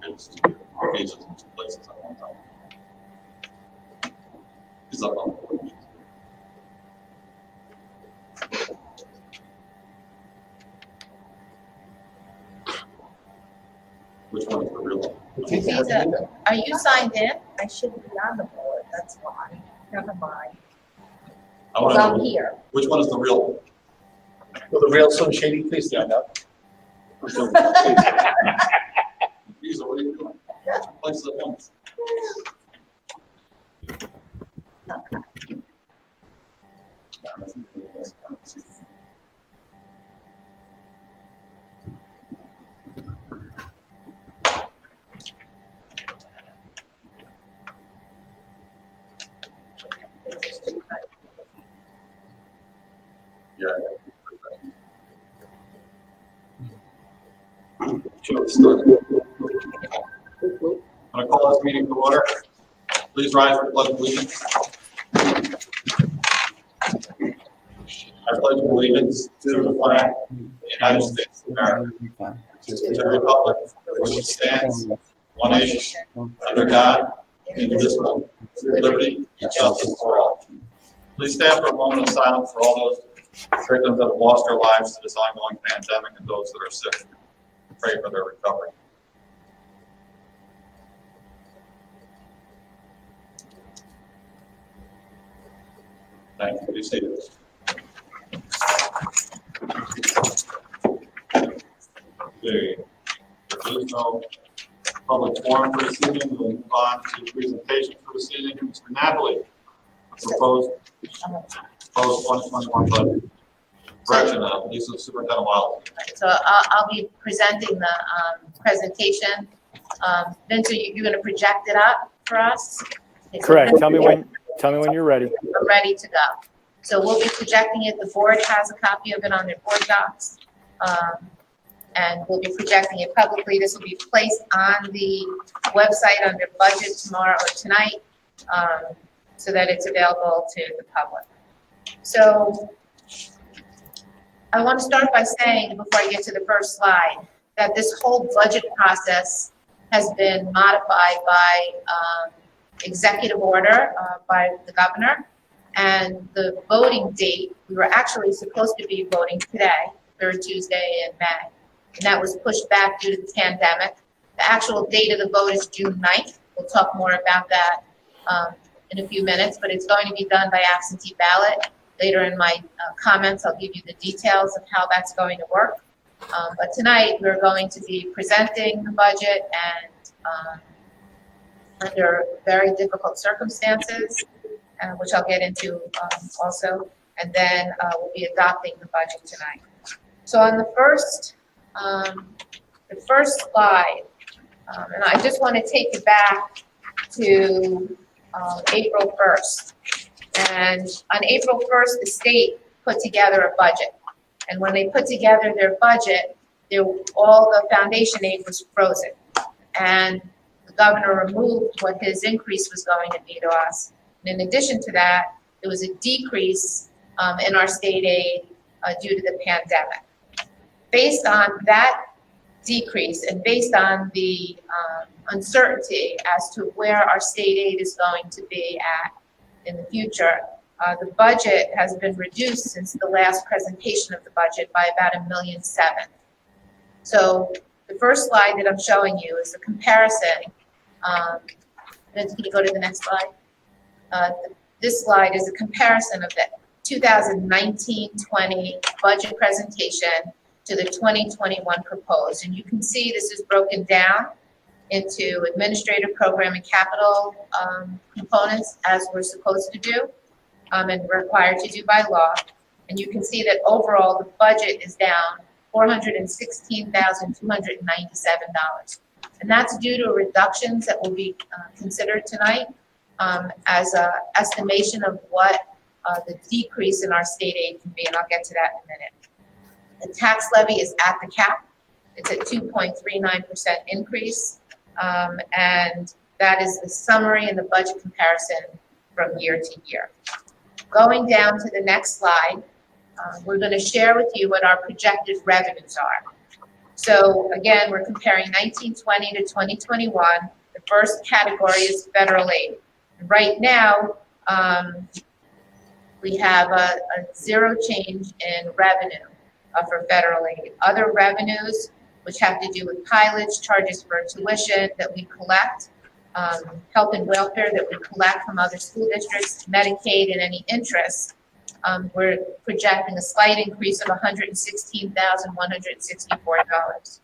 It's pages in two places at one time. He's up on the board. Which one is the real one? Are you signed in? I should be on the board, that's why. Never mind. I want Well, to I'm know here. which one is the real one. Will the real Slim Shady please stand up? Lisa, what are you doing? Places at once. Yeah. Sure, start. I'm going to call this meeting to order. Please rise for the pledge of allegiance. I pledge allegiance to the flag of the United States of America, to the republic for which it stands, one nation, under God, indivisible, with liberty and justice for all. Please stand for a moment of silence for all those victims that have lost their lives to this ongoing pandemic and those that are sick. Pray for their recovery. Thank you. Be seated. Okay. There is no public forum for this evening. We'll move on to the presentation for this evening. Mr. Napoli, proposed 2021 budget. Rationale, Lisa, Superintendent Wild. So I'll be presenting the presentation. Vince, you're going to project it up for us? Correct. Tell me when you're ready. I'm ready to go. So we'll be projecting it. The board has a copy of it on their board docs. And we'll be projecting it publicly. This will be placed on the website under budget tomorrow or tonight, so that it's available to the public. So I want to start by saying, before I get to the first slide, that this whole budget process has been modified by executive order by the governor. And the voting date, we were actually supposed to be voting today, third Tuesday in May. And that was pushed back due to the pandemic. The actual date of the vote is June 9th. We'll talk more about that in a few minutes, but it's going to be done by absentee ballot. Later in my comments, I'll give you the details of how that's going to work. But tonight, we're going to be presenting the budget and under very difficult circumstances, which I'll get into also. And then we'll be adopting the budget tonight. So on the first slide, and I just want to take you back to April 1st. And on April 1st, the state put together a budget. And when they put together their budget, all the foundation aid was frozen. And the governor removed what his increase was going to be to us. And in addition to that, there was a decrease in our state aid due to the pandemic. Based on that decrease and based on the uncertainty as to where our state aid is going to be at in the future, the budget has been reduced since the last presentation of the budget by about $1.7 million. So the first slide that I'm showing you is a comparison. Can you go to the next slide? This slide is a comparison of the 2019-20 budget presentation to the 2021 proposed. And you can see this is broken down into administrative, program, and capital components, as we're supposed to do and required to do by law. And you can see that overall the budget is down $416,297. And that's due to reductions that will be considered tonight as an estimation of what the decrease in our state aid can be, and I'll get to that in a minute. The tax levy is at the cap. It's a 2.39% increase, and that is the summary and the budget comparison from year to year. Going down to the next slide, we're going to share with you what our projected revenues are. So again, we're comparing 1920 to 2021. The first category is federal aid. Right now, we have a zero change in revenue for federal aid. Other revenues, which have to do with pilots, charges for tuition that we collect, health and welfare that we collect from other school districts, Medicaid, and any interest, we're projecting a slight increase of $116,164.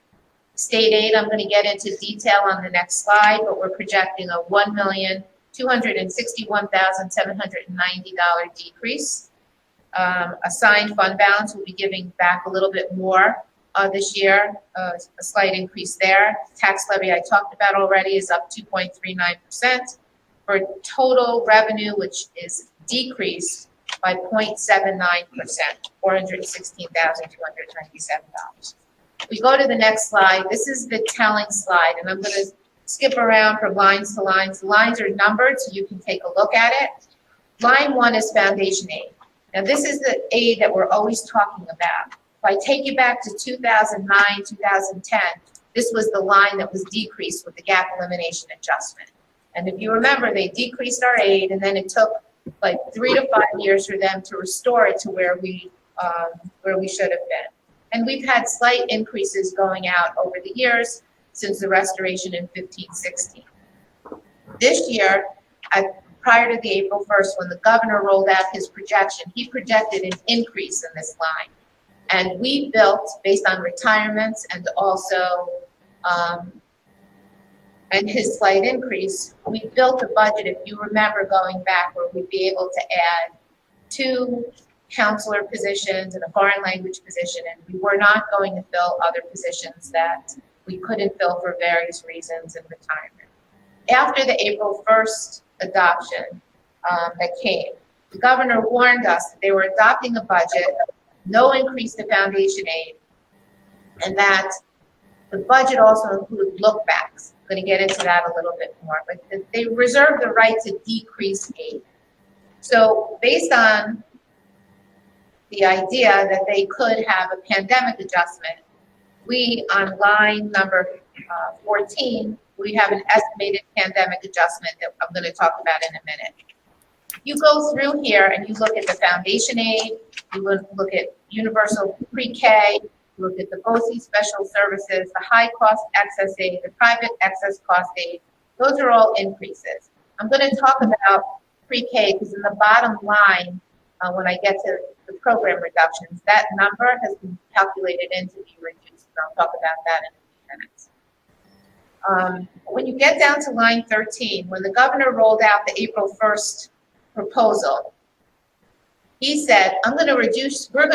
State aid, I'm going to get into detail on the next slide, but we're projecting a $1,261,790 decrease. Assigned fund balance will be giving back a little bit more this year, a slight increase there. Tax levy I talked about already is up 2.39%, for total revenue, which is decreased by 0.79%, $416,297. We go to the next slide. This is the telling slide, and I'm going to skip around from lines to lines. The lines are numbered, so you can take a look at it. Line 1 is foundation aid. Now, this is the aid that we're always talking about. If I take you back to 2009, 2010, this was the line that was decreased with the gap elimination adjustment. And if you remember, they decreased our aid, and then it took like 3 to 5 years for them to restore it to where we should have been. And we've had slight increases going out over the years since the restoration in 15-16. This year, prior to the April 1st, when the governor rolled out his projection, he projected an increase in this line. And we built, based on retirements and also and his slight increase, we built a budget, if you remember going back, where we'd be able to add 2 counselor positions and a foreign language position, and we were not going to fill other positions that we couldn't fill for various reasons in retirement. After the April 1st adoption that came, the governor warned us that they were adopting a budget, no increase to foundation aid, and that the budget also included look-backs. I'm going to get into that a little bit more, but they reserved the right to decrease aid. So based on the idea that they could have a pandemic adjustment, we, on line number 14, we have an estimated pandemic adjustment that I'm going to talk about in a minute. You go through here and you look at the foundation aid, you look at universal pre-K, you look at the BOCE special services, the high cost excess aid, the private excess cost aid. Those are all increases. I'm going to talk about pre-K because in the bottom line, when I get to the program reductions, that number has been calculated in to be reduced. And I'll talk about that in a few minutes. When you get down to line 13, when the governor rolled out the April 1st proposal, he said, we're going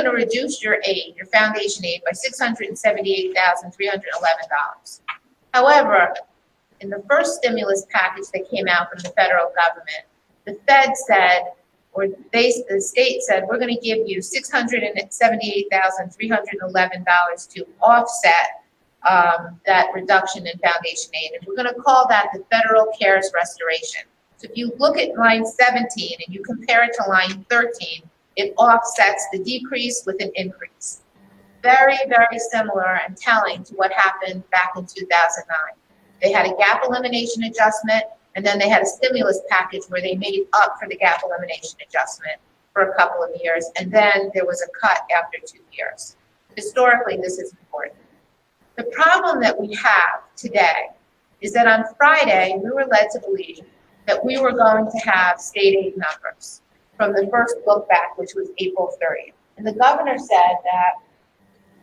to reduce your aid, your foundation aid, by $678,311. However, in the first stimulus package that came out from the federal government, the Fed said, or the state said, we're going to give you $678,311 to offset that reduction in foundation aid. And we're going to call that the federal CARES restoration. So if you look at line 17 and you compare it to line 13, it offsets the decrease with an increase. Very, very similar and telling to what happened back in 2009. They had a gap elimination adjustment, and then they had a stimulus package where they made up for the gap elimination adjustment for a couple of years, and then there was a cut after 2 years. Historically, this is important. The problem that we have today is that on Friday, we were led to believe that we were going to have state aid numbers from the first look back, which was April 30th. And the governor said that,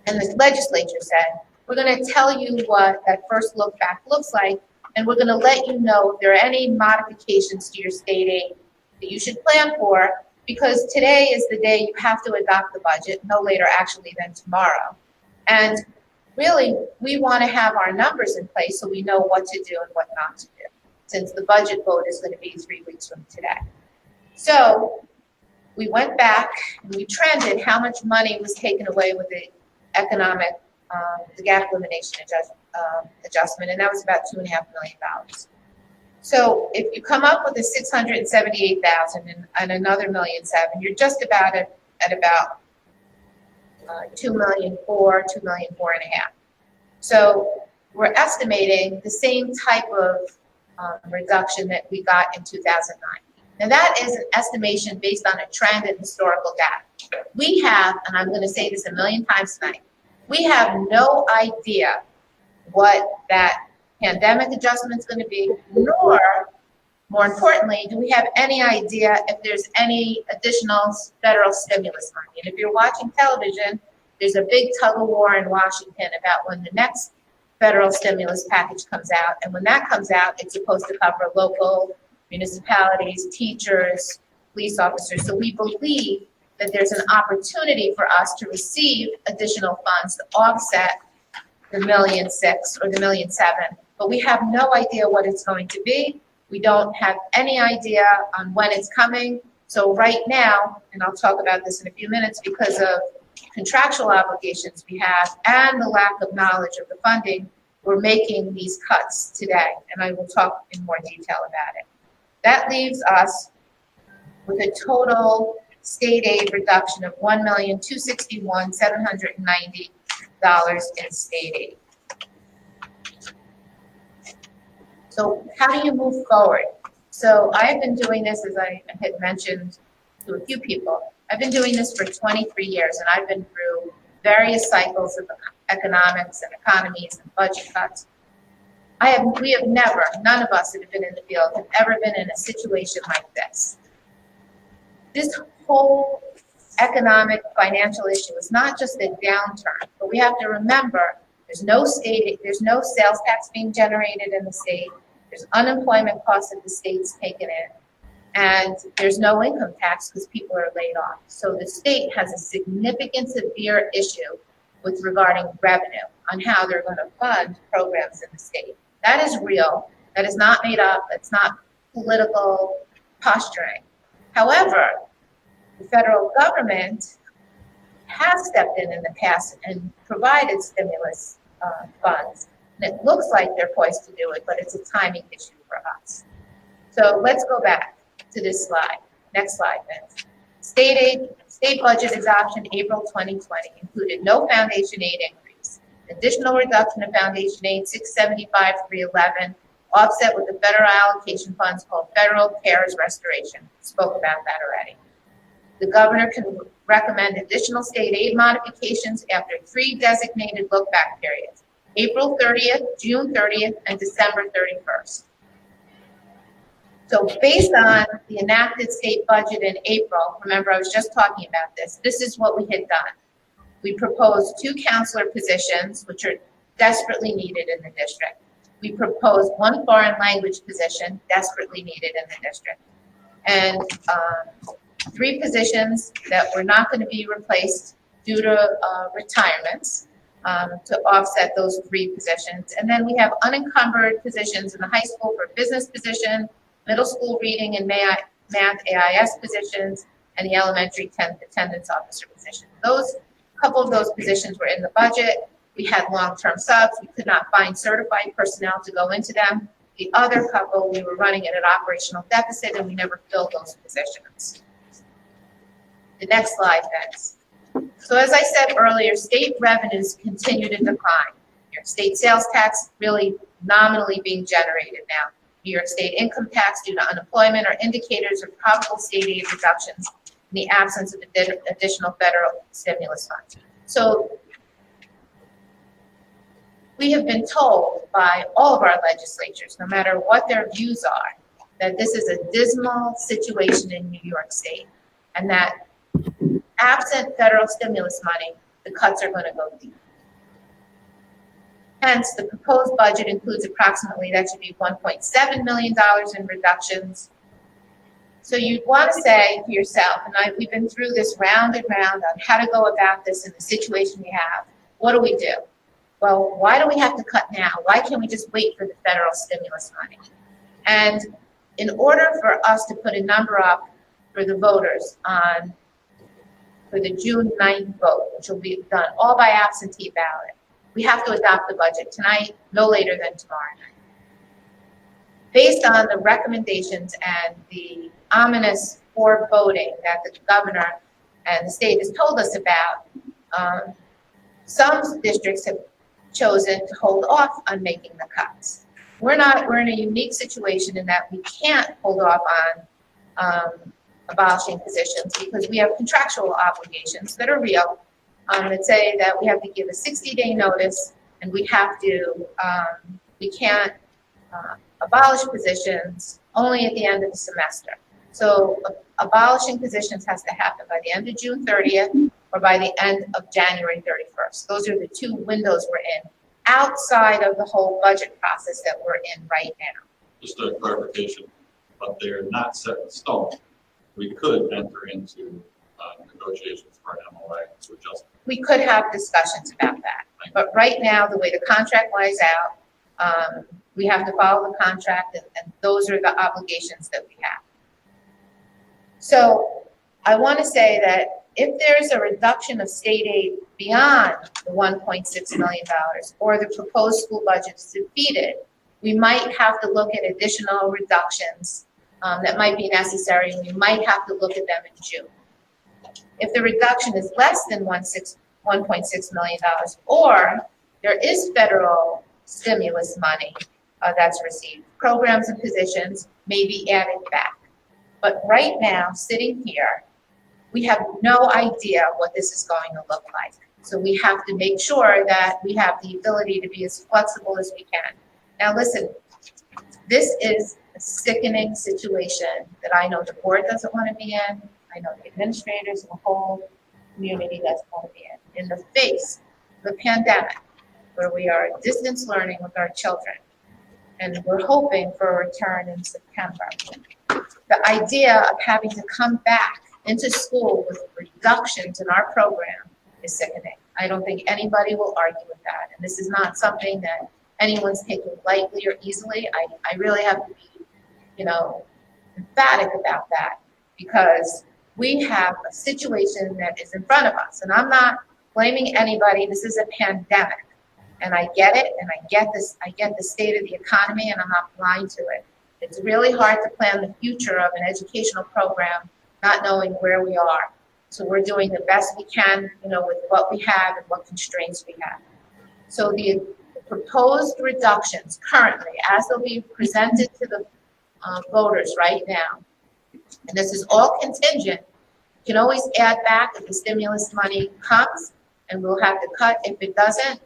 and the legislature said, we're going to tell you what that first look back looks like, and we're going to let you know if there are any modifications to your state aid that you should plan for, because today is the day you have to adopt the budget, no later actually than tomorrow. And really, we want to have our numbers in place so we know what to do and what not to do, since the budget vote is going to be 3 weeks from today. So we went back and we trended how much money was taken away with the economic, the gap elimination adjustment, and that was about $2.5 million. So if you come up with the 678,000 and another $1.7 million, you're just about at about $2.4 million, $2.4 million. So we're estimating the same type of reduction that we got in 2009. Now that is an estimation based on a trend and historical data. We have, and I'm going to say this a million times tonight, we have no idea what that pandemic adjustment is going to be, nor, more importantly, do we have any idea if there's any additional federal stimulus money. And if you're watching television, there's a big tug of war in Washington about when the next federal stimulus package comes out. And when that comes out, it's supposed to cover local municipalities, teachers, police officers. So we believe that there's an opportunity for us to receive additional funds to offset the $1.6 million or the $1.7 million, but we have no idea what it's going to be. We don't have any idea on when it's coming. So right now, and I'll talk about this in a few minutes, because of contractual obligations we have and the lack of knowledge of the funding, we're making these cuts today, and I will talk in more detail about it. That leaves us with a total state aid reduction of $1,261,790 in state aid. So how do you move forward? So I've been doing this, as I had mentioned to a few people, I've been doing this for 23 years, and I've been through various cycles of economics and economies and budget cuts. We have never, none of us that have been in the field have ever been in a situation like this. This whole economic financial issue is not just a downturn, but we have to remember there's no sales tax being generated in the state, there's unemployment costs that the state's taken in, and there's no income tax because people are laid off. So the state has a significant, severe issue with regarding revenue on how they're going to fund programs in the state. That is real. That is not made up. It's not political posturing. However, the federal government has stepped in the past and provided stimulus funds. And it looks like they're poised to do it, but it's a timing issue for us. So let's go back to this slide. Next slide, Vince. State budget adoption April 2020 included no foundation aid increase. Additional reduction of foundation aid, $675,311, offset with the federal allocation funds called Federal CARES Restoration. Spoke about that already. The governor can recommend additional state aid modifications after 3 designated look-back periods, April 30th, June 30th, and December 31st. So based on the enacted state budget in April, remember I was just talking about this, this is what we had done. We proposed 2 counselor positions, which are desperately needed in the district. We proposed 1 foreign language position, desperately needed in the district. And 3 positions that were not going to be replaced due to retirements to offset those 3 positions. And then we have unencumbered positions in the high school for business position, middle school reading and math AIS positions, and the elementary attendance officer position. Those couple of those positions were in the budget. We had long-term subs. We could not find certified personnel to go into them. The other couple, we were running at an operational deficit, and we never filled those positions. The next slide, thanks. So as I said earlier, state revenues continue to decline. Your state sales tax really nominally being generated now. New York State income tax due to unemployment are indicators of probable state aid reductions in the absence of additional federal stimulus funds. So we have been told by all of our legislatures, no matter what their views are, that this is a dismal situation in New York State, and that absent federal stimulus money, the cuts are going to go deep. Hence, the proposed budget includes approximately, that should be $1.7 million in reductions. So you want to say to yourself, and we've been through this round and round on how to go about this in the situation we have. What do we do? Well, why do we have to cut now? Why can't we just wait for the federal stimulus money? And in order for us to put a number up for the voters for the June 9th vote, which will be done all by absentee ballot, we have to adopt the budget tonight, no later than tomorrow night. Based on the recommendations and the ominous foreboding that the governor and the state has told us about, some districts have chosen to hold off on making the cuts. We're in a unique situation in that we can't hold off on abolishing positions because we have contractual obligations that are real, that say that we have to give a 60-day notice, and we have to, we can't abolish positions only at the end of the semester. So abolishing positions has to happen by the end of June 30th or by the end of January 31st. Those are the two windows we're in, outside of the whole budget process that we're in right now. Just a clarification, but they're not set in stone. We could enter into negotiations for an MOA to adjust. We could have discussions about that, but right now, the way the contract lays out, we have to follow the contract, and those are the obligations that we have. So I want to say that if there's a reduction of state aid beyond the $1.6 million or the proposed school budget is defeated, we might have to look at additional reductions that might be necessary, and we might have to look at them in June. If the reduction is less than $1.6 million, or there is federal stimulus money that's received, programs and positions may be added back. But right now, sitting here, we have no idea what this is going to look like. So we have to make sure that we have the ability to be as flexible as we can. Now listen, this is a sickening situation that I know the board doesn't want to be in. I know the administrators and the whole community doesn't want to be in the face of the pandemic, where we are distance learning with our children. And we're hoping for a return in September. The idea of having to come back into school with reductions in our program is sickening. I don't think anybody will argue with that. And this is not something that anyone's taking lightly or easily. I really have to be, emphatic about that, because we have a situation that is in front of us. And I'm not blaming anybody. This is a pandemic. And I get it, and I get the state of the economy, and I'm not blind to it. It's really hard to plan the future of an educational program not knowing where we are. So we're doing the best we can, with what we have and what constraints we have. So the proposed reductions currently, as they'll be presented to the voters right now, and this is all contingent, you can always add back if the stimulus money comes, and we'll have to cut if it doesn't,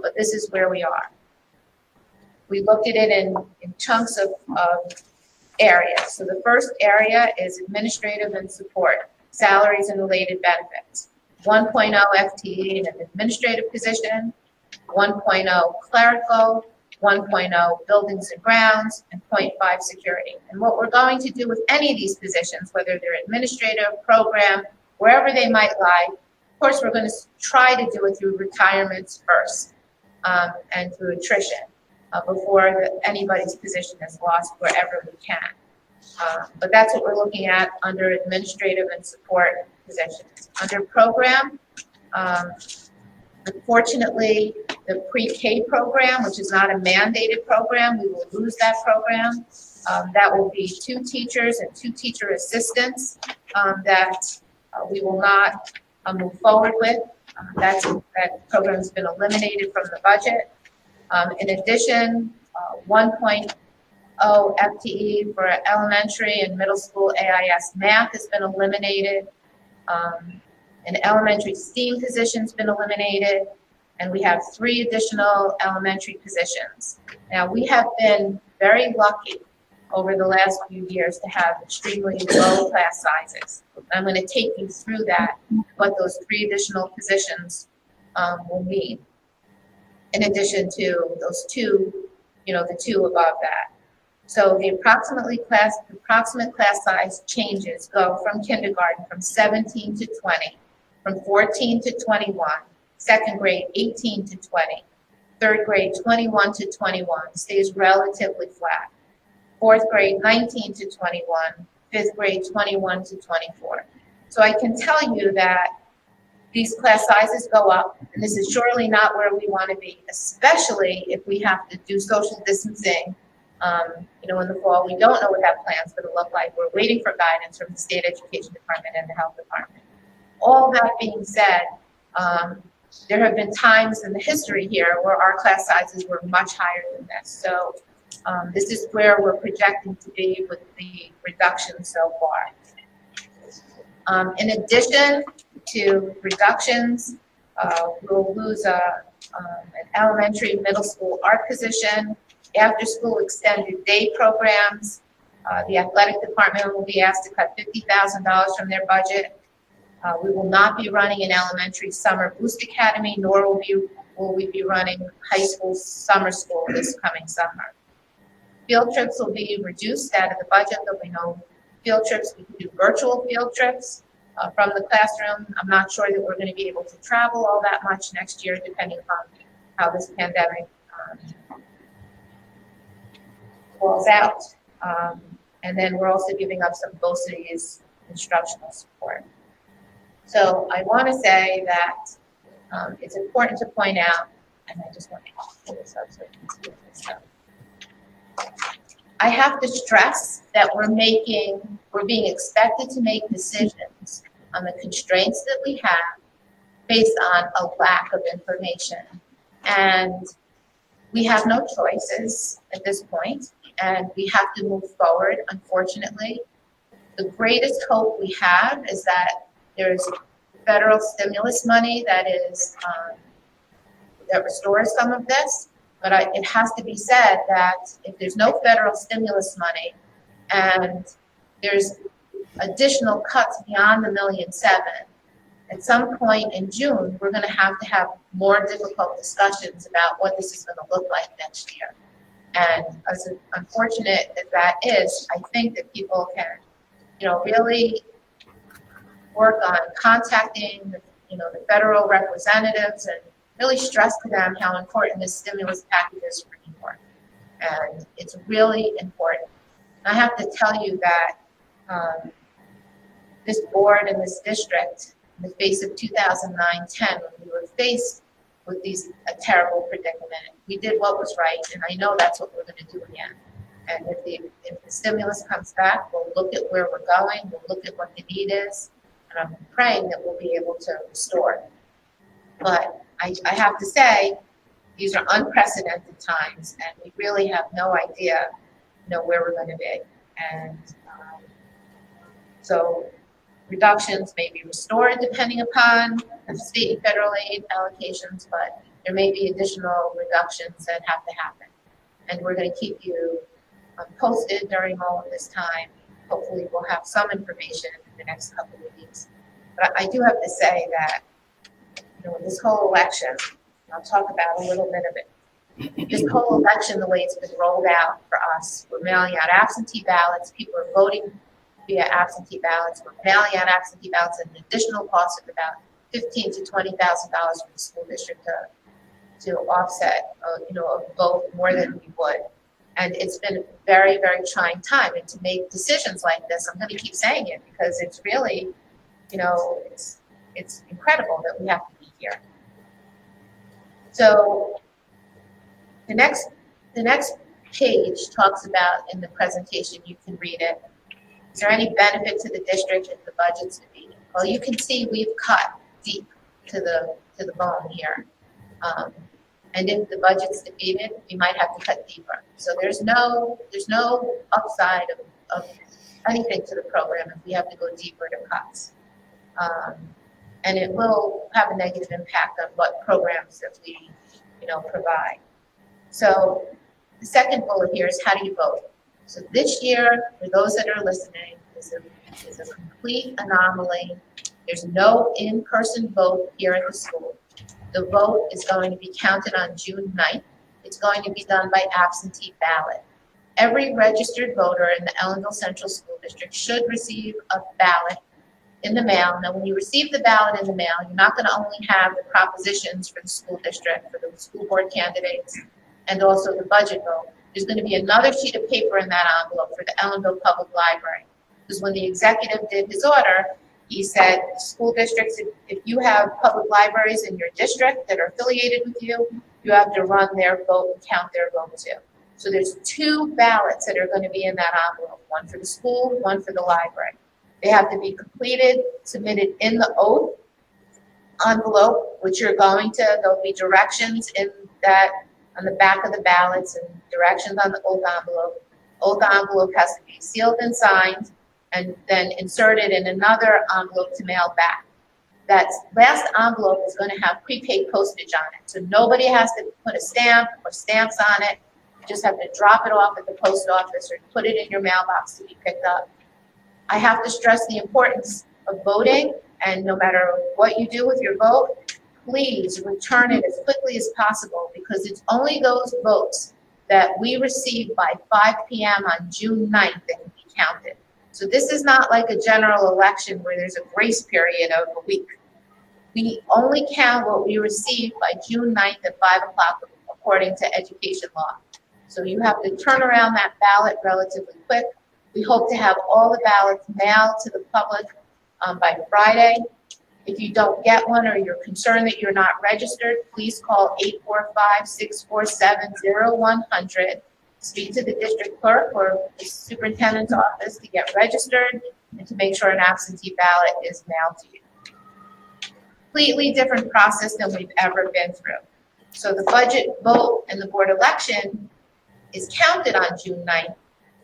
but this is where we are. We looked at it in chunks of areas. So the first area is administrative and support, salaries and related benefits. 1.0 FTE in an administrative position, 1.0 clerical, 1.0 buildings and grounds, and 0.5 security. And what we're going to do with any of these positions, whether they're administrative, program, wherever they might lie, of course, we're going to try to do it through retirements first and through attrition before anybody's position is lost wherever we can. But that's what we're looking at under administrative and support positions. Under program, unfortunately, the pre-K program, which is not a mandated program, we will lose that program. That will be 2 teachers and 2 teacher assistants that we will not move forward with. That program has been eliminated from the budget. In addition, 1.0 FTE for elementary and middle school AIS math has been eliminated. An elementary STEAM position has been eliminated, and we have 3 additional elementary positions. Now, we have been very lucky over the last few years to have extremely low class sizes. I'm going to take you through that, what those 3 additional positions will mean, in addition to those 2, the 2 above that. So the approximate class size changes go from kindergarten from 17 to 20, from 14 to 21, second grade 18 to 20, third grade 21 to 21, stays relatively flat. Fourth grade 19 to 21, fifth grade 21 to 24. So I can tell you that these class sizes go up, and this is surely not where we want to be, especially if we have to do social distancing in the fall. We don't know what that plan's going to look like. We're waiting for guidance from the state education department and the health department. All that being said, there have been times in the history here where our class sizes were much higher than this. So this is where we're projecting to be with the reduction so far. In addition to reductions, we'll lose an elementary, middle school art position, after-school extended day programs. The athletic department will be asked to cut $50,000 from their budget. We will not be running an elementary summer boost academy, nor will we be running high school summer school this coming summer. Field trips will be reduced out of the budget. There'll be no field trips. We can do virtual field trips from the classroom. I'm not sure that we're going to be able to travel all that much next year, depending upon how this pandemic falls out. And then we're also giving up some BOCES instructional support. So I want to say that it's important to point out, and I just want to pull this up so you can see this stuff. I have to stress that we're being expected to make decisions on the constraints that we have based on a lack of information. And we have no choices at this point, and we have to move forward, unfortunately. The greatest hope we have is that there's federal stimulus money that restores some of this. But it has to be said that if there's no federal stimulus money and there's additional cuts beyond the $1.7 million, at some point in June, we're going to have more difficult discussions about what this is going to look like next year. And as unfortunate as that is, I think that people can, really work on contacting, the federal representatives and really stress to them how important this stimulus package is for New York. And it's really important. And I have to tell you that this board and this district, in the face of 2009-10, when we were faced with a terrible predicament, we did what was right, and I know that's what we're going to do again. And if the stimulus comes back, we'll look at where we're going, we'll look at what the need is, and I'm praying that we'll be able to restore. But I have to say, these are unprecedented times, and we really have no idea, where we're going to be. And so reductions may be restored depending upon the state and federal aid allocations, but there may be additional reductions that have to happen. And we're going to keep you posted during all of this time. Hopefully we'll have some information in the next couple of weeks. But I do have to say that this whole election, I'll talk about a little bit of it. This whole election, the way it's been rolled out for us, we're mailing out absentee ballots. People are voting via absentee ballots. We're mailing out absentee ballots at an additional cost of about $15,000 to $20,000 for the school district to offset, a vote more than we would. And it's been a very, very trying time. And to make decisions like this, I'm going to keep saying it because it's really, it's incredible that we have to be here. So the next page talks about, in the presentation, you can read it. Is there any benefit to the district if the budget's defeated? Well, you can see we've cut deep to the bone here. And if the budget's defeated, we might have to cut deeper. So there's no upside of anything to the program if we have to go deeper to cuts. And it will have a negative impact on what programs that we, provide. So the second bullet here is, how do you vote? So this year, for those that are listening, is a complete anomaly. There's no in-person vote here at the school. The vote is going to be counted on June 9th. It's going to be done by absentee ballot. Every registered voter in the Ellenville Central School District should receive a ballot in the mail. Now, when you receive the ballot in the mail, you're not going to only have the propositions for the school district, for the school board candidates, and also the budget vote. There's going to be another sheet of paper in that envelope for the Ellenville Public Library. Because when the executive did his order, he said, school districts, if you have public libraries in your district that are affiliated with you, you have to run their vote and count their vote too. So there's 2 ballots that are going to be in that envelope, one for the school, one for the library. They have to be completed, submitted in the oath envelope, which you're going to, there'll be directions in that, on the back of the ballots and directions on the old envelope. Old envelope has to be sealed and signed and then inserted in another envelope to mail back. That last envelope is going to have prepaid postage on it. So nobody has to put a stamp or stamps on it. You just have to drop it off at the post office or put it in your mailbox to be picked up. I have to stress the importance of voting, and no matter what you do with your vote, please return it as quickly as possible, because it's only those votes that we receive by 5 p.m. on June 9th that can be counted. So this is not like a general election where there's a grace period of a week. We only count what we receive by June 9th at 5 o'clock according to education law. So you have to turn around that ballot relatively quick. We hope to have all the ballots mailed to the public by Friday. If you don't get one or you're concerned that you're not registered, please call 845-647-0100. Speak to the district clerk or the superintendent's office to get registered and to make sure an absentee ballot is mailed to you. Completely different process than we've ever been through. So the budget vote and the board election is counted on June 9th,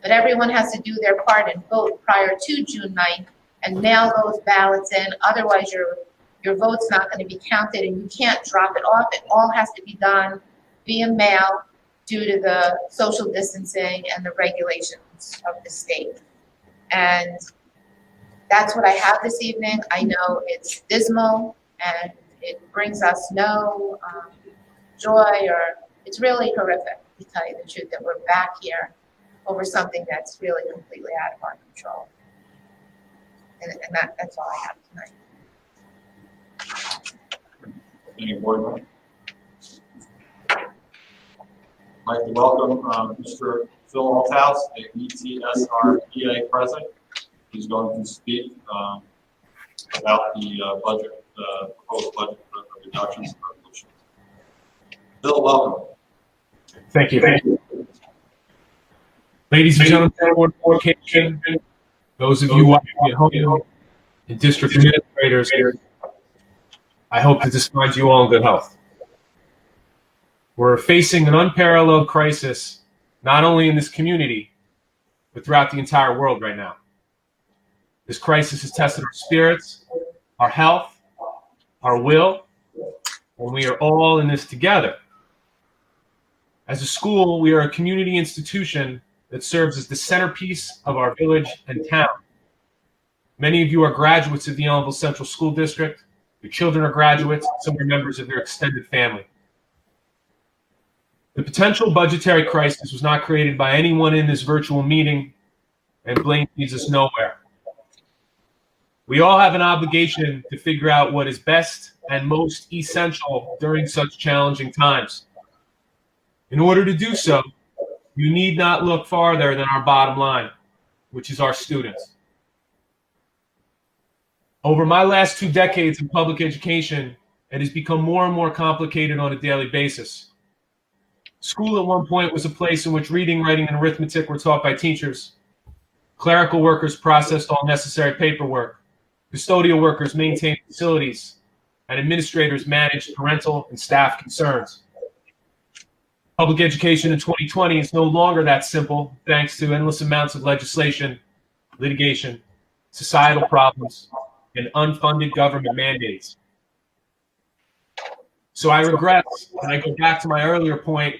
but everyone has to do their part and vote prior to June 9th and mail those ballots in. Otherwise, your vote's not going to be counted and you can't drop it off. It all has to be done via mail due to the social distancing and the regulations of the state. And that's what I have this evening. I know it's dismal and it brings us no joy, or it's really horrific, to tell you the truth, that we're back here over something that's really completely out of our control. And that's all I have tonight. Any board member? I'd like to welcome Mr. Phil Althouse, the ECSRPA president. He's going to speak about the budget, proposed budget reductions resolution. Phil, welcome. Thank you. Ladies and gentlemen, those of you watching at home, and district administrators, I hope that this finds you all in good health. We're facing an unparalleled crisis, not only in this community, but throughout the entire world right now. This crisis has tested our spirits, our health, our will, and we are all in this together. As a school, we are a community institution that serves as the centerpiece of our village and town. Many of you are graduates of the Ellenville Central School District. Your children are graduates, some are members of their extended family. The potential budgetary crisis was not created by anyone in this virtual meeting, and blame leads us nowhere. We all have an obligation to figure out what is best and most essential during such challenging times. In order to do so, you need not look farther than our bottom line, which is our students. Over my last 2 decades in public education, it has become more and more complicated on a daily basis. School at one point was a place in which reading, writing, and arithmetic were taught by teachers. Clerical workers processed all necessary paperwork. Custodial workers maintained facilities, and administrators managed parental and staff concerns. Public education in 2020 is no longer that simple, thanks to endless amounts of legislation, litigation, societal problems, and unfunded government mandates. So I regret, and I go back to my earlier point,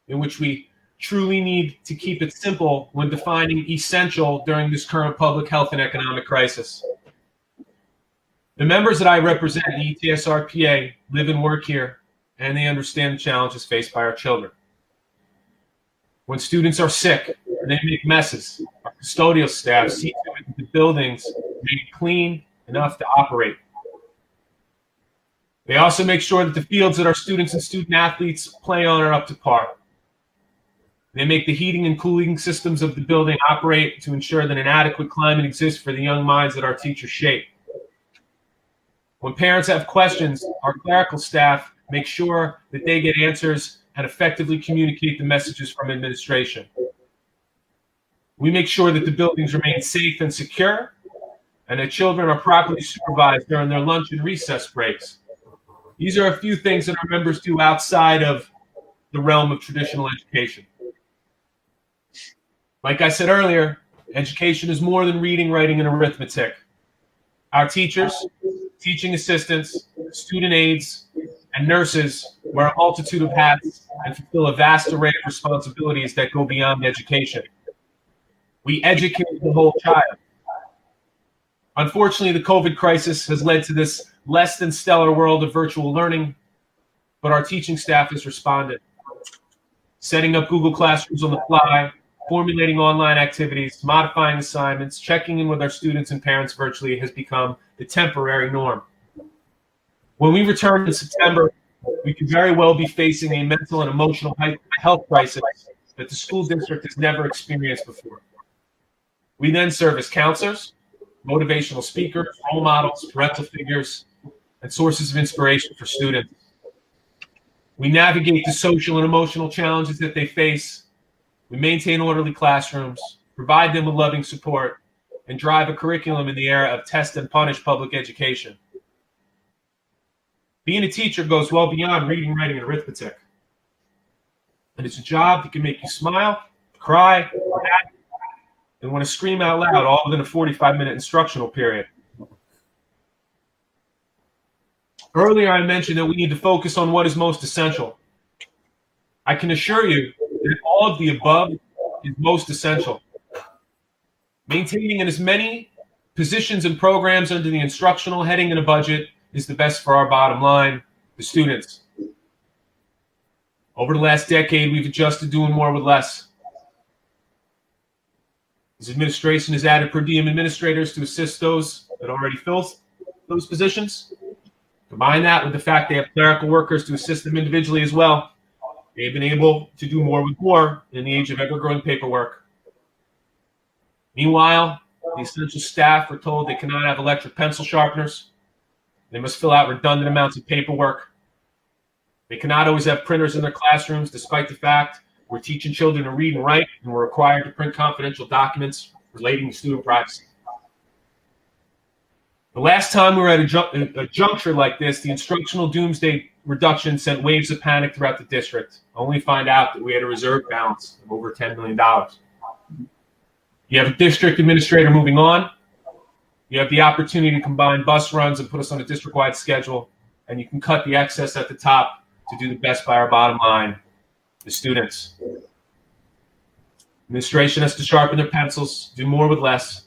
in which we truly need to keep it simple when defining essential during this current public health and economic crisis. The members that I represent in the ECSRPA live and work here, and they understand the challenges faced by our children. When students are sick and they make messes, our custodial staff see to it that the buildings remain clean enough to operate. They also make sure that the fields that our students and student athletes play on are up to par. They make the heating and cooling systems of the building operate to ensure that an adequate climate exists for the young minds that our teachers shape. When parents have questions, our clerical staff make sure that they get answers and effectively communicate the messages from administration. We make sure that the buildings remain safe and secure, and that children are properly supervised during their lunch and recess breaks, These are a few things that our members do outside of the realm of traditional education. Like I said earlier, education is more than reading, writing, and arithmetic. Our teachers, teaching assistants, student aides, and nurses wear a multitude of hats and fulfill a vast array of responsibilities that go beyond education. We educate the whole child. Unfortunately, the COVID crisis has led to this less than stellar world of virtual learning, but our teaching staff has responded. Setting up Google Classrooms on the fly, formulating online activities, modifying assignments, checking in with our students and parents virtually has become the temporary norm. When we return in September, we could very well be facing a mental and emotional health crisis that the school district has never experienced before. We then serve as counselors, motivational speakers, role models, parental figures, and sources of inspiration for students. We navigate the social and emotional challenges that they face. We maintain orderly classrooms, provide them with loving support, and drive a curriculum in the era of test and punish public education. Being a teacher goes well beyond reading, writing, and arithmetic. And it's a job that can make you smile, cry, laugh, and want to scream out loud all within a 45-minute instructional period. Earlier, I mentioned that we need to focus on what is most essential. I can assure you that all of the above is most essential. Maintaining as many positions and programs under the instructional heading in a budget is the best for our bottom line, the students. Over the last decade, we've adjusted doing more with less. This administration has added per diem administrators to assist those that already fill those positions. Combine that with the fact they have clerical workers to assist them individually as well. They've been able to do more with more in the age of ever-growing paperwork. Meanwhile, the essential staff are told they cannot have electric pencil sharpeners. They must fill out redundant amounts of paperwork. They cannot always have printers in their classrooms, despite the fact we're teaching children to read and write, and we're required to print confidential documents relating to student privacy. The last time we were at a juncture like this, the instructional doomsday reduction sent waves of panic throughout the district, only to find out that we had a reserve balance of over $10 million. You have a district administrator moving on. You have the opportunity to combine bus runs and put us on a district-wide schedule, and you can cut the excess at the top to do the best by our bottom line, the students. Administration has to sharpen their pencils, do more with less,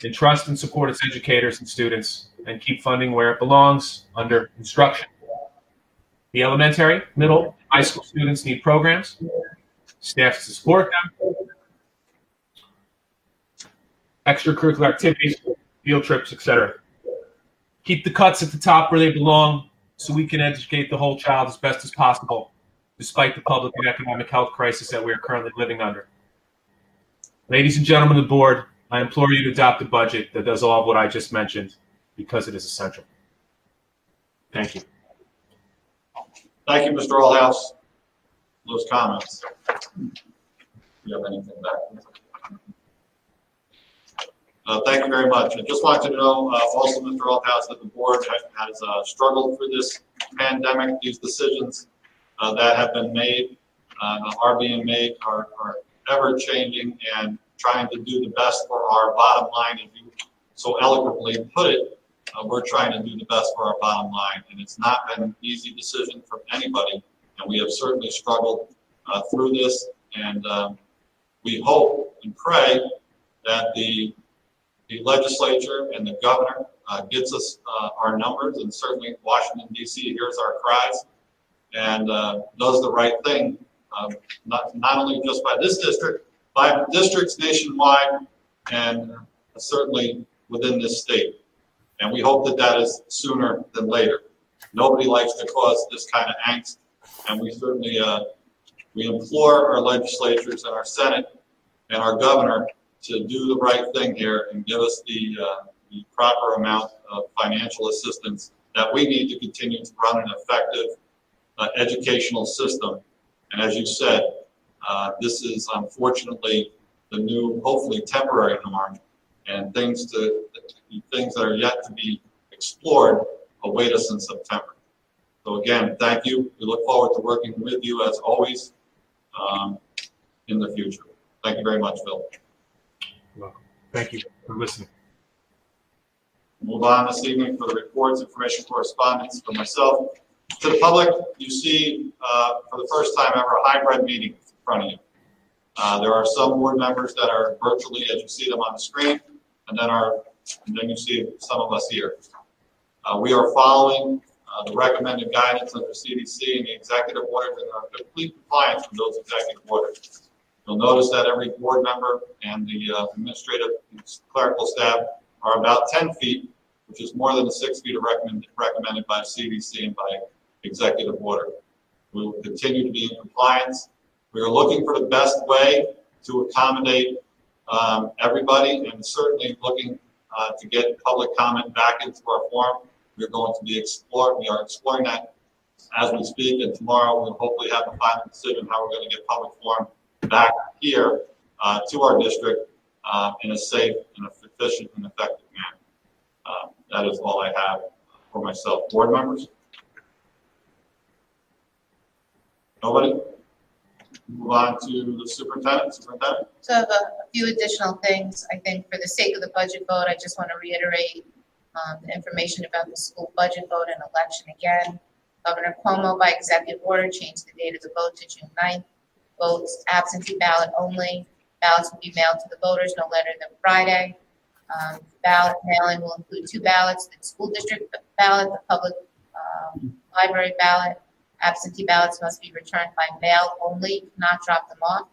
and trust and support its educators and students, and keep funding where it belongs, under instruction. The elementary, middle, high school students need programs, staff to support them, extracurricular activities, field trips, etc. Keep the cuts at the top where they belong so we can educate the whole child as best as possible, despite the public and economic health crisis that we are currently living under. Ladies and gentlemen of the board, I implore you to adopt a budget that does all of what I just mentioned, because it is essential. Thank you. Thank you, Mr. Allhouse. Those comments. Do you have anything back? Thank you very much. I just wanted to know also, Mr. Allhouse, that the board has struggled through this pandemic. These decisions that have been made, are being made, are ever changing, and trying to do the best for our bottom line. As you so eloquently put it, we're trying to do the best for our bottom line, and it's not been an easy decision for anybody, and we have certainly struggled through this, and we hope and pray that the legislature and the governor gets us our numbers, and certainly Washington, D.C. hears our cries and does the right thing, not only just by this district, by districts nationwide, and certainly within this state. And we hope that that is sooner than later. Nobody likes to cause this kind of angst, and we certainly we implore our legislatures and our Senate and our governor to do the right thing here and give us the proper amount of financial assistance that we need to continue to run an effective educational system. And as you said, this is unfortunately the new, hopefully temporary norm, and things that are yet to be explored await us in September. So again, thank you. We look forward to working with you as always in the future. Thank you very much, Phil. You're welcome. Thank you for listening. Move on this evening for the reports, information, correspondence for myself. To the public, you see for the first time ever a hybrid meeting in front of you. There are some board members that are virtually, as you see them on the screen, and then you see some of us here. We are following the recommended guidance under CDC and the executive orders, and are in complete compliance with those executive orders. You'll notice that every board member and the administrative and clerical staff are about 10 feet, which is more than the 6 feet recommended by CDC and by executive order. We will continue to be in compliance. We are looking for the best way to accommodate everybody, and certainly looking to get public comment back into our forum. We are exploring that as we speak, and tomorrow we'll hopefully have a final decision how we're going to get public forum back here to our district in a safe and efficient and effective manner. That is all I have for myself. Board members? Nobody? Move on to the superintendent. Superintendent? So I have a few additional things. I think for the sake of the budget vote, I just want to reiterate the information about the school budget vote and election again. Governor Cuomo, by executive order, changed the date of the vote to June 9th. Votes absentee ballot only. Ballots will be mailed to the voters no later than Friday. Ballot mailing will include 2 ballots: the school district ballot, the public library ballot. Absentee ballots must be returned by mail only, not drop them off.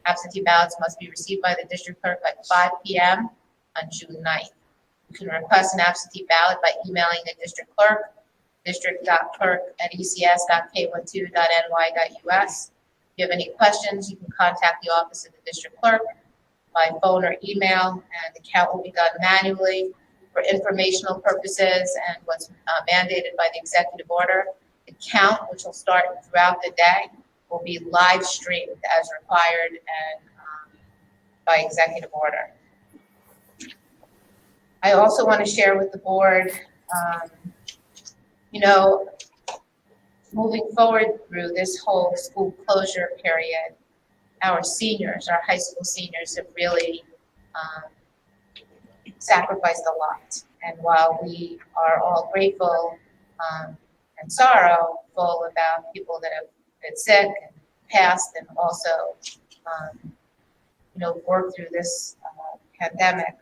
Absentee ballots must be received by the district clerk by 5 p.m. on June 9th. You can request an absentee ballot by emailing the district clerk, district.clerk@ecs.k12.ny.us. If you have any questions, you can contact the office of the district clerk by phone or email, and the count will be done manually for informational purposes and what's mandated by the executive order. The count, which will start throughout the day, will be live streamed as required and by executive order. I also want to share with the board, moving forward through this whole school closure period, our seniors, our high school seniors, have really sacrificed a lot. And while we are all grateful and sorrowful about people that have been sick and passed, and also, worked through this pandemic,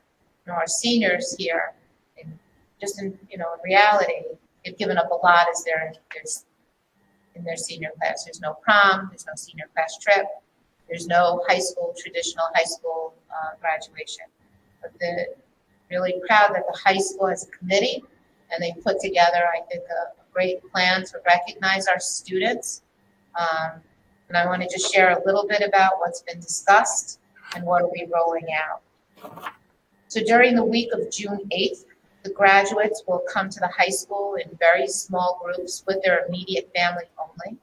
our seniors here, in reality, they've given up a lot as they're in their senior class. There's no prom, there's no senior class trip, there's no traditional high school graduation. But they're really proud that the high school has a committee, and they put together, I think, a great plan to recognize our students. And I want to just share a little bit about what's been discussed and what will be rolling out. So during the week of June 8th, the graduates will come to the high school in very small groups with their immediate family only.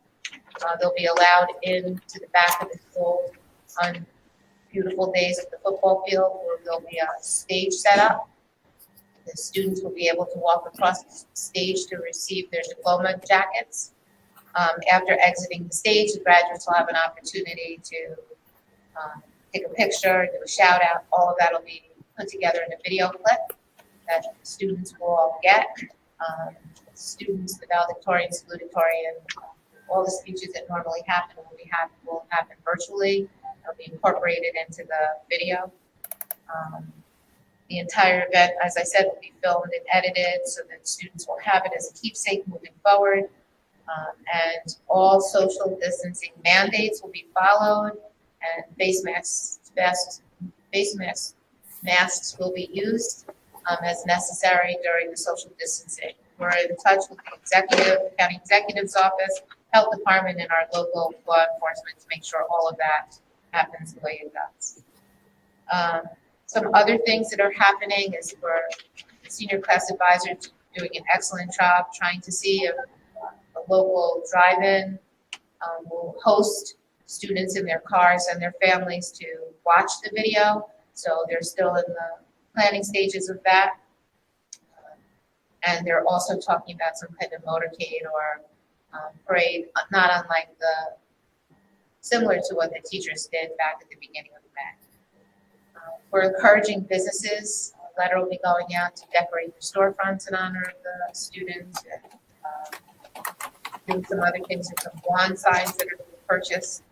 They'll be allowed into the back of the school on beautiful days at the football field, where there'll be a stage set up. The students will be able to walk across the stage to receive their diploma jackets. After exiting the stage, the graduates will have an opportunity to take a picture, do a shout out. All of that will be put together in a video clip that students will all get. Students, the valedictorian, salutatorian, all the speeches that normally happen will happen virtually. They'll be incorporated into the video. The entire event, as I said, will be filmed and edited so that students will have it as a keepsake moving forward. And all social distancing mandates will be followed, and face masks will be used as necessary during the social distancing. We're in touch with the county executive's office, health department, and our local law enforcement to make sure all of that happens the way it does. Some other things that are happening is the senior class advisors doing an excellent job trying to see if a local drive-in will host students in their cars and their families to watch the video. So they're still in the planning stages of that. And they're also talking about some kind of motorcade or parade, not unlike similar to what the teachers did back at the beginning of May. We're encouraging businesses. A letter will be going out to decorate their storefronts in honor of the students, and doing some other things, and some lawn signs that are being purchased,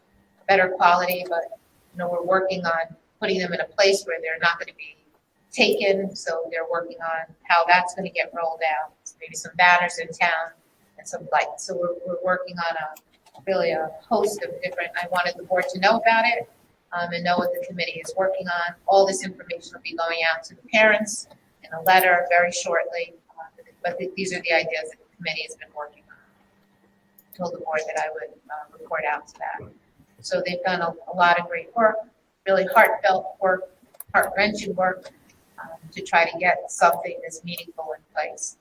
better quality, but we're working on putting them in a place where they're not going to be taken. So they're working on how that's going to get rolled out. So maybe some banners in town and some lights. So we're working on a host of different. I wanted the board to know about it and know what the committee is working on. All this information will be going out to the parents in a letter very shortly. But these are the ideas that the committee has been working on. I told the board that I would report out to that. So they've done a lot of great work, really heartfelt work, heart-wrenching work to try to get something that's meaningful in place.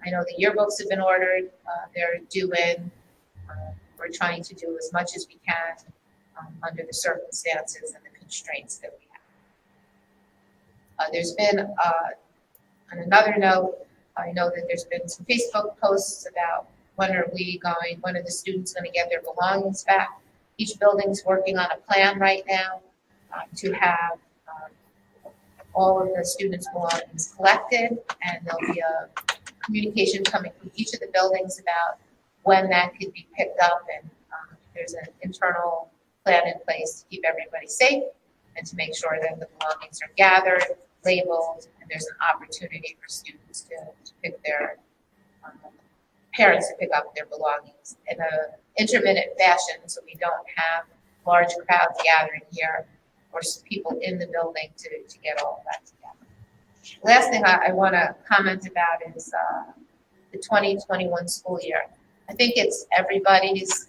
I know the yearbooks have been ordered. They're due in. We're trying to do as much as we can under the circumstances and the constraints that we have. There's been, on another note, I know that there's been some Facebook posts about when are the students going to get their belongings back. Each building's working on a plan right now to have all of the students' belongings collected, and there'll be a communication coming from each of the buildings about when that could be picked up, and there's an internal plan in place to keep everybody safe and to make sure that the belongings are gathered, labeled, and there's an opportunity for students to pick their parents to pick up their belongings in an intermittent fashion, so we don't have large crowds gathering here or people in the building to get all of that together. The last thing I want to comment about is the 2021 school year. I think it's everybody's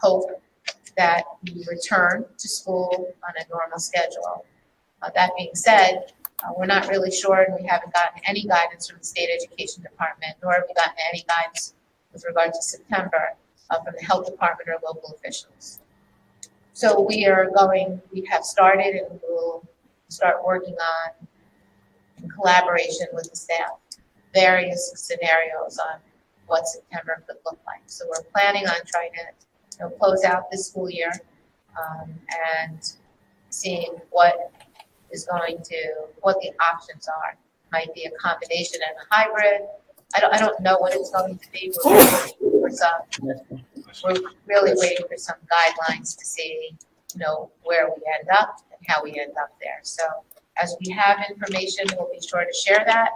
hope that we return to school on a normal schedule. That being said, we're not really sure, and we haven't gotten any guidance from the State Education Department, nor have we gotten any guidance with regard to September from the Health Department or local officials. So we have started, and we'll start working on, in collaboration with the staff, various scenarios on what September could look like. So we're planning on trying to close out this school year and seeing what the options are. Might be a combination and a hybrid. I don't know what it's going to be. We're really waiting for some guidelines to see, where we end up and how we end up there. So as we have information, we'll be sure to share that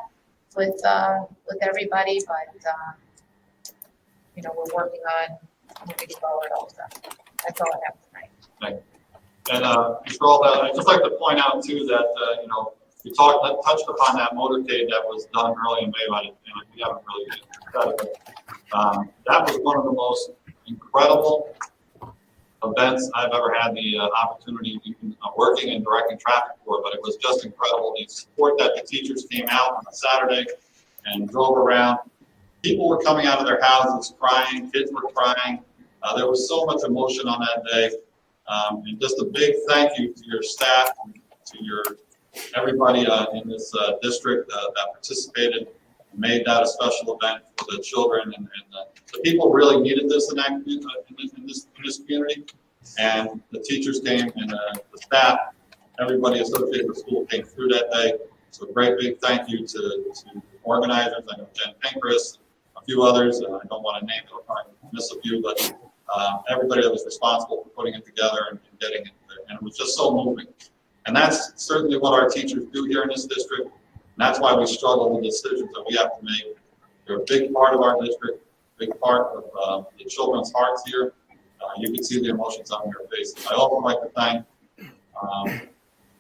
with everybody. But we're working on moving forward also. That's all I have tonight. Thank you. And before all that, I'd just like to point out too that we touched upon that motorcade that was done early in May, and we haven't really got it. That was one of the most incredible events I've ever had the opportunity working and directing traffic for, but it was just incredible. The support that the teachers came out on a Saturday and drove around. People were coming out of their houses crying, kids were crying. There was so much emotion on that day. And just a big thank you to your staff, to everybody in this district that participated and made that a special event for the children. And the people really needed this in this community. And the teachers came, and the staff, everybody associated with school came through that day. So a great big thank you to the organizers. I know Jen Pincris, a few others, and I don't want to name it, I'll probably miss a few, but everybody that was responsible for putting it together and getting it there. And it was just so moving. And that's certainly what our teachers do here in this district. And that's why we struggle with the decisions that we have to make. They're a big part of our district, big part of the children's hearts here. You can see the emotions on their faces. I also like to thank,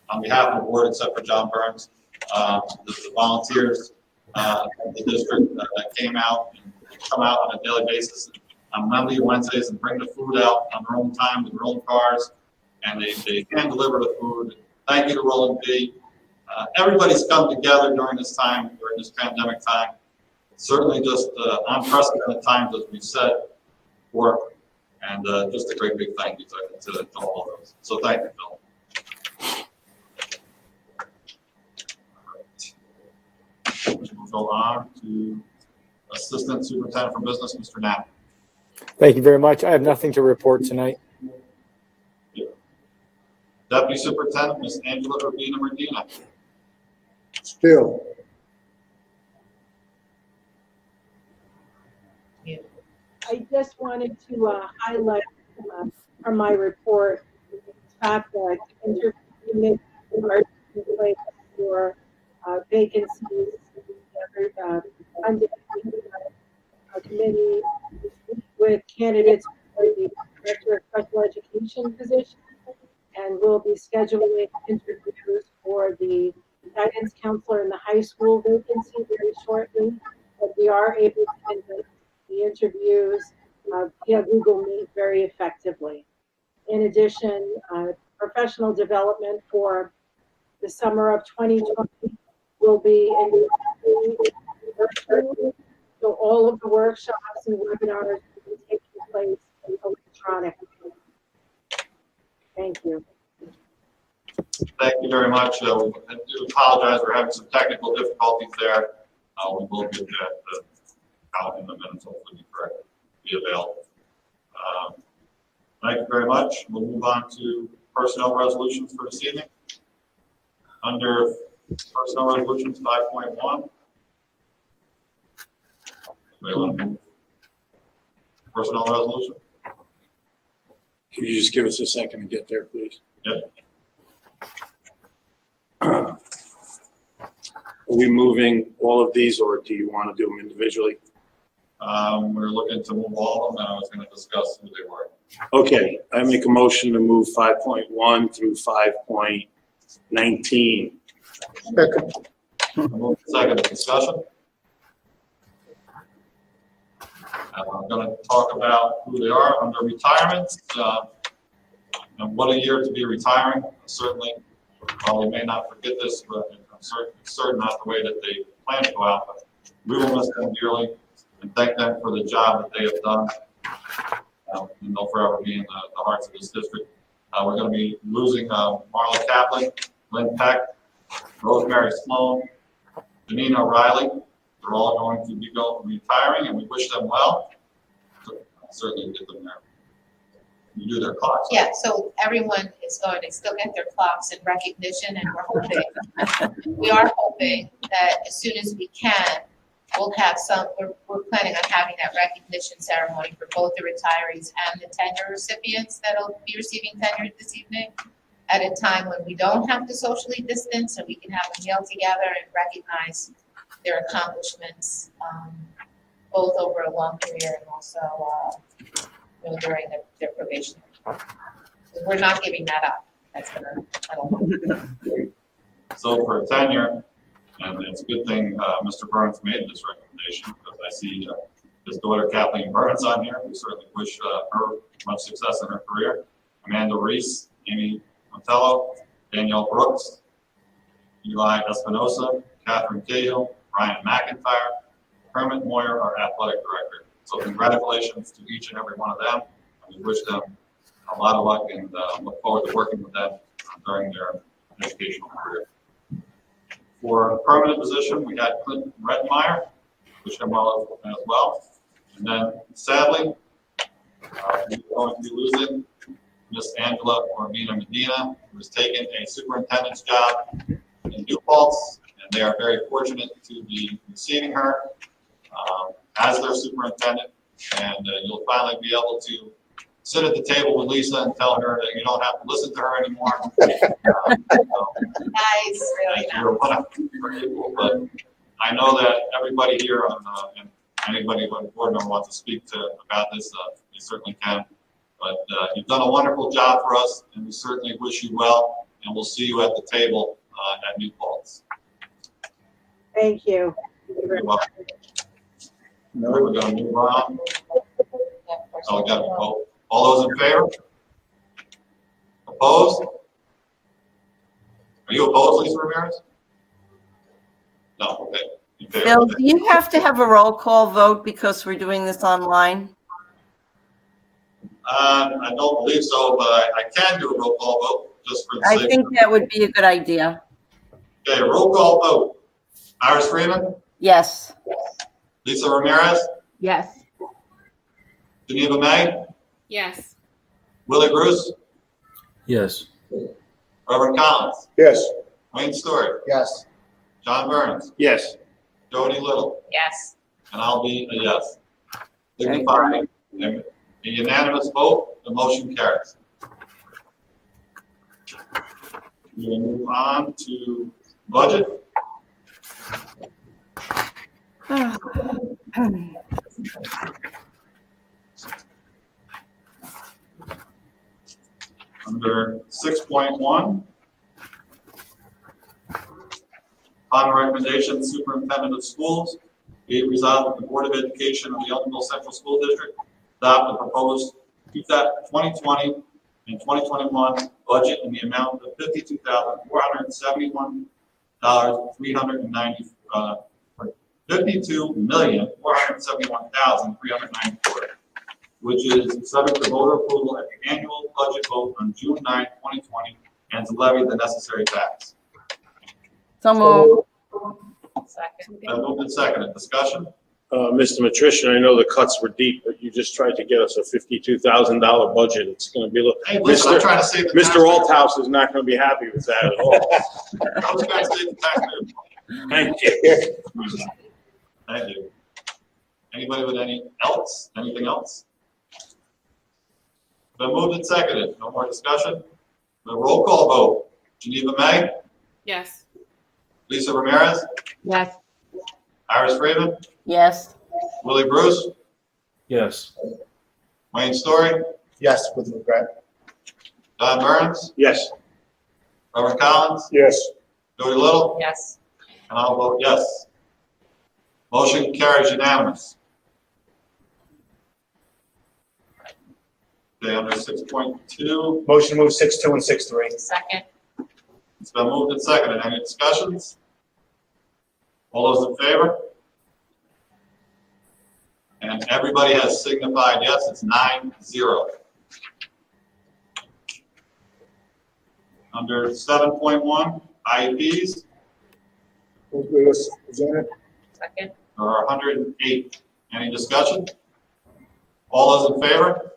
on behalf of the board, except for John Burns, the volunteers of the district that came out and come out on a daily basis on Monday and Wednesdays and bring the food out on their own time with their own cars, and they hand deliver the food. Thank you to Roland P. Everybody's come together during this time, during this pandemic time. Certainly just unprecedented times, as we've said, work, and just a great big thank you to all of those. So thank you, Phil. We'll go on to Assistant Superintendent for Business, Mr. Knapp. Thank you very much. I have nothing to report tonight. Deputy Superintendent, Ms. Angela Urbina Medina. Still. I just wanted to highlight from my report the fact that interview committees are in place for vacancies. Under a committee with candidates for the Director of Special Education position, and we'll be scheduling interviews for the guidance counselor in the high school vacancy very shortly. But we are able to conduct the interviews via Google Meet very effectively. In addition, professional development for the summer of 2020 will be in virtual, so all of the workshops and webinars will be taking place electronically. Thank you. Thank you very much. I do apologize. We're having some technical difficulties there. We will get that out in the minutes, hopefully be available. Thank you very much. We'll move on to personnel resolutions for this evening. Under personnel resolutions 5.1. Personnel resolution? Can you just give us a second to get there, please? Yep. Are we moving all of these, or do you want to do them individually? We're looking to move all of them, and I was going to discuss who they were. Okay, I make a motion to move 5.1 through 5.19. Second discussion. I'm going to talk about who they are under retirements. And what a year to be retiring. Certainly, while we may not forget this, but I'm certain not the way that they plan to go out. But we will miss them dearly and thank them for the job that they have done. And they'll forever be in the hearts of this district. We're going to be losing Marla Kaplan, Lynn Peck, Rosemary Sloan, Janine O'Reilly. They're all going to be retiring, and we wish them well. So certainly get them there. You do their clocks. Yeah, so everyone is going to still get their clocks and recognition, and we are hoping that as soon as we can, we'll have we're planning on having that recognition ceremony for both the retirees and the tenure recipients that'll be receiving tenure this evening at a time when we don't have to socially distance, and we can have a meal together and recognize their accomplishments, both over a long career and also during their probation. We're not giving that up. That's I don't know. So for tenure, and it's a good thing Mr. Burns made this recommendation, because I see his daughter Kathleen Burns on here. We certainly wish her much success in her career. Amanda Reese, Amy Montello, Danielle Brooks, Eli Espinosa, Catherine Cahill, Ryan McIntyre, Kermit Moyer, our athletic director. So congratulations to each and every one of them. And we wish them a lot of luck and look forward to working with them during their educational career. For a permanent position, we got Clinton Rettenmeyer, wish him well as well. And then sadly, we're going to be losing Miss Angela Urbina Medina, who has taken a superintendent's job in New Paltz, and they are very fortunate to be receiving her as their superintendent. And you'll finally be able to sit at the table with Lisa and tell her that you don't have to listen to her anymore. Nice, really nice. You're one of her equal, but I know that everybody here and anybody on the board member wants to speak about this, you certainly can. But you've done a wonderful job for us, and we certainly wish you well, and we'll see you at the table at New Paltz. Thank you. You're welcome. We're going to move on. So we got to vote. All those in favor? Opposed? Are you opposed, Lisa Ramirez? No, okay. In favor. Bill, do you have to have a roll call vote because we're doing this online? I don't believe so, but I can do a roll call vote just for the I sake. think that would be a good idea. Okay, roll call vote. Iris Freeman, Yes. Lisa Ramirez, Yes. Geneva May, Yes. Willie Bruce, Yes. Reverend Collins, Yes. Wayne Stewart, Yes. John Burns, Yes. Jody Little, Yes. and I'll be a yes. Signifying a unanimous vote, the motion carries. We will move on to budget. Under 6.1, upon the recommendation of the superintendent of schools, be it resolved that the Board of Education of the Ellenville Central School District adopt the proposed 2020 and 2021 budget in the amount of $52,471,390, $52,471,394, which is subject to voter approval at the annual budget vote on June 9, 2020, and to levy the necessary tax. So moved. Second. Been moved and seconded. Discussion? Mr. Matrician, I know the cuts were deep, but you just tried to get us a $52,000 budget. It's going to be a little. Hey, listen, I'm trying to save the Mr. taxpayers. Althouse is not going to be happy with that at all. I was trying to save the taxpayers. Thank you. Thank you. Anybody with anything else? Been moved and seconded. No more discussion. The roll call vote. Geneva May, Yes. Lisa Ramirez, Yes. Iris Freeman, Yes. Willie Bruce, Yes. Wayne Story, Yes, with regret. John Burns, Yes. Reverend Collins, Yes. Jody Little, Yes. and I'll vote yes. Motion carries unanimous. Okay, under 6.2, Motion to move 6.2 and 6.3. Second. it's been moved and seconded. Any discussions? All those in favor? And everybody has signified yes, it's 9-0. Under 7.1, IEPs, Presented. Second. there are 108. Any discussion? All those in favor?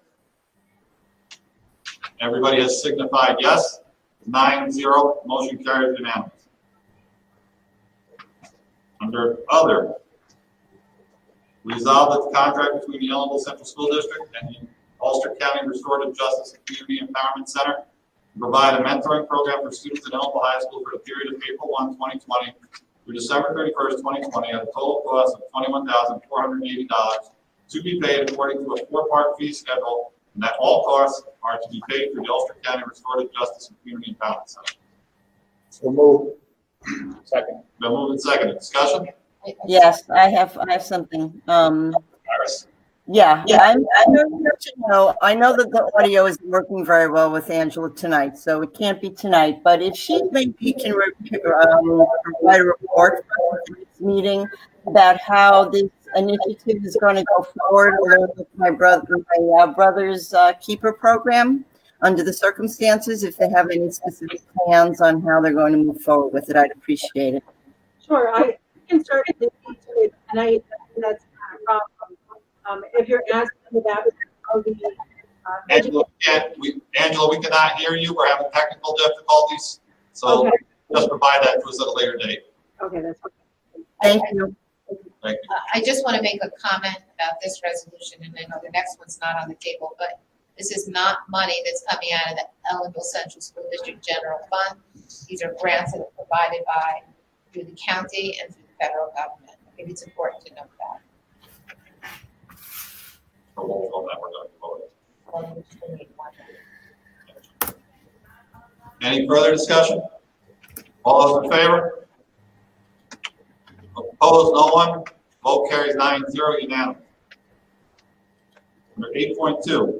Everybody has signified yes, 9-0, motion carries unanimous. Under other, resolve that the contract between the Ellenville Central School District and the Ulster County Restorative Justice and Community Empowerment Center to provide a mentoring program for students at Ellenville High School for the period of April 1, 2020 through December 31st, 2020 at a total cost of $21,480 to be paid according to a 4-part fee schedule, and that all costs are to be paid through the Ulster County Restorative Justice and Community Empowerment Center. So move. Second. Been moved and seconded. Discussion? Yes, I have something. Iris? Yeah, I know that the audio isn't working very well with Angela tonight, so it can't be tonight, but if she maybe can provide a report for this meeting about how this initiative is going to go forward along with my brother's keeper program under the circumstances, if they have any specific plans on how they're going to move forward with it, I'd appreciate it. Sure, I can certainly do it tonight. That's not a problem. If you're asking about how the Angela, we cannot hear you. We're having technical difficulties. So Okay. just provide that to us at a later date. Okay, that's okay. Thank you. Thank you. I just want to make a comment about this resolution, and I know the next one's not on the table, but this is not money that's coming out of the Ellenville Central School District General Fund. These are grants that are provided through the county and through the federal government. I think it's important to note that. So we'll vote that we're going to vote. Any further discussion? All those in favor? Opposed, no one. Vote carries 9-0 unanimous. Under 8.2,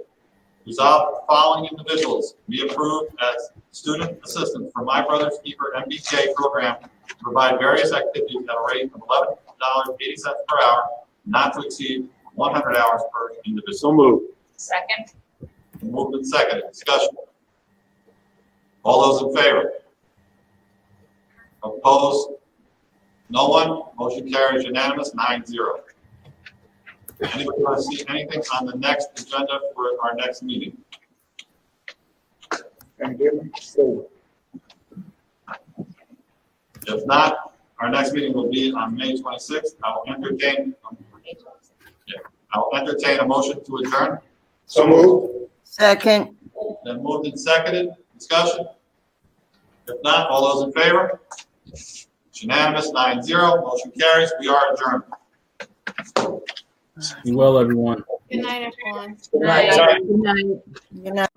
resolve the following individuals be approved as student assistants for My Brother's Keeper MBK program to provide various activities at a rate of $11.80 per hour, not to exceed 100 hours per individual. So move. Second. Moved and seconded. Discussion. All those in favor? Opposed? No one. Motion carries unanimous, 9-0. Anybody want to see anything on the next agenda for our next meeting? If not, our next meeting will be on May 26th. I'll entertain a motion to adjourn. So moved. Second. Then moved and seconded. Discussion? If not, all those in favor? It's unanimous, 9-0. Motion carries. We are adjourned. Be well, everyone. Good night, everyone. Good night. Good night.